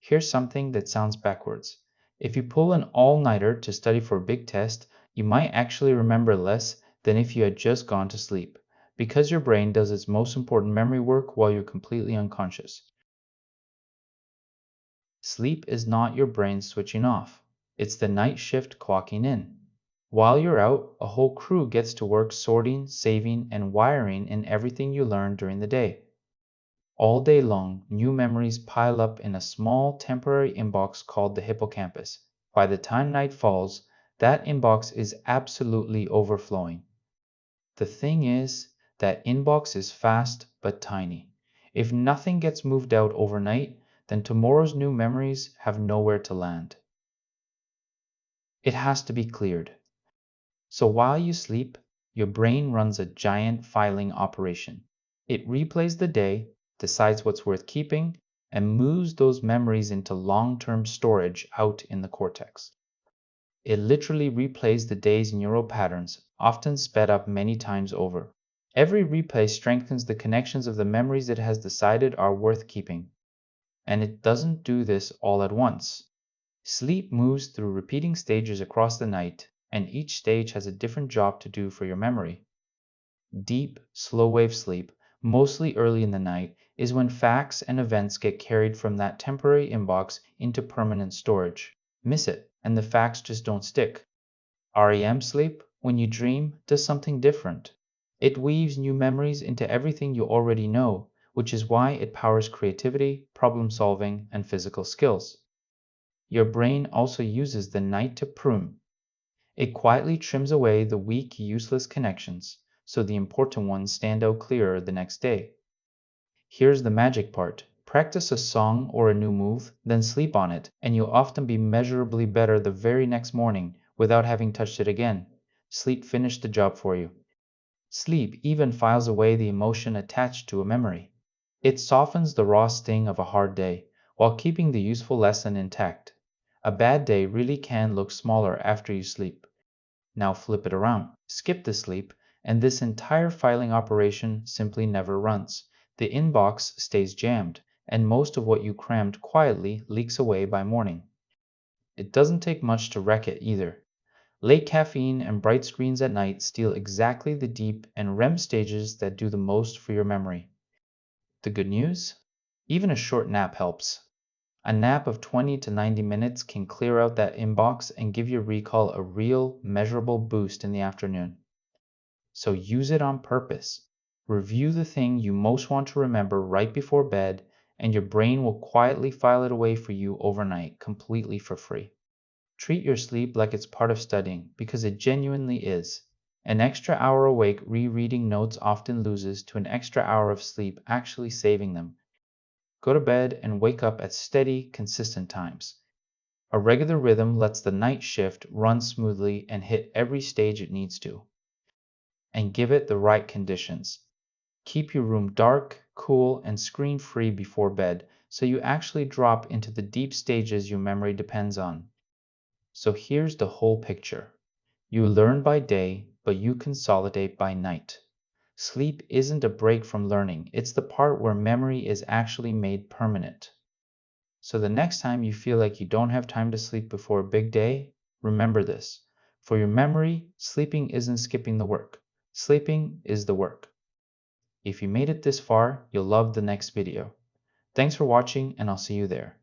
Here's something that sounds backwards. If you pull an all-nighter to study for a big test, you might actually remember less than if you had just gone to sleep, because your brain does its most important memory work while you're completely unconscious. Sleep is not your brain switching off. It's the night shift clocking in. While you're out, a whole crew gets to work sorting, saving, and wiring in everything you learned during the day. All day long, new memories pile up in a small temporary inbox called the hippocampus. By the time night falls, that inbox is absolutely overflowing. The thing is, that inbox is fast but tiny. If nothing gets moved out overnight, then tomorrow's new memories have nowhere to land. It has to be cleared. So while you sleep, your brain runs a giant filing operation. It replays the day, decides what's worth keeping, and moves those memories into long-term storage out in the cortex. It literally replays the day's neural patterns, often sped up many times over. Every replay strengthens the connections of the memories it has decided are worth keeping. And it doesn't do this all at once. Sleep moves through repeating stages across the night, and each stage has a different job to do for your memory. Deep, slow-wave sleep, mostly early in the night, is when facts and events get carried from that temporary inbox into permanent storage. Miss it, and the facts just don't stick. REM sleep, when you dream, does something different. It weaves new memories into everything you already know, which is why it powers creativity, problem-solving, and physical skills. Your brain also uses the night to prune. It quietly trims away the weak, useless connections, so the important ones stand out clearer the next day. Here's the magic part. Practice a song or a new move, then sleep on it, and you'll often be measurably better the very next morning without having touched it again. Sleep finished the job for you. Sleep even files away the emotion attached to a memory. It softens the raw sting of a hard day, while keeping the useful lesson intact. A bad day really can look smaller after you sleep. Now flip it around. Skip the sleep, and this entire filing operation simply never runs. The inbox stays jammed, and most of what you crammed quietly leaks away by morning. It doesn't take much to wreck it either. Late caffeine and bright screens at night steal exactly the deep and REM stages that do the most for your memory. The good news? Even a short nap helps. A nap of 20 to 90 minutes can clear out that inbox and give your recall a real, measurable boost in the afternoon. So use it on purpose. Review the thing you most want to remember right before bed, and your brain will quietly file it away for you overnight, completely for free. Treat your sleep like it's part of studying, because it genuinely is. An extra hour awake rereading notes often loses to an extra hour of sleep actually saving them. Go to bed and wake up at steady, consistent times. A regular rhythm lets the night shift run smoothly and hit every stage it needs to. And give it the right conditions. Keep your room dark, cool, and screen-free before bed, so you actually drop into the deep stages your memory depends on. So here's the whole picture. You learn by day, but you consolidate by night. Sleep isn't a break from learning, it's the part where memory is actually made permanent. So the next time you feel like you don't have time to sleep before a big day, remember this. For your memory, sleeping isn't skipping the work. Sleeping is the work. If you made it this far, you'll love the next video. Thanks for watching, and I'll see you there.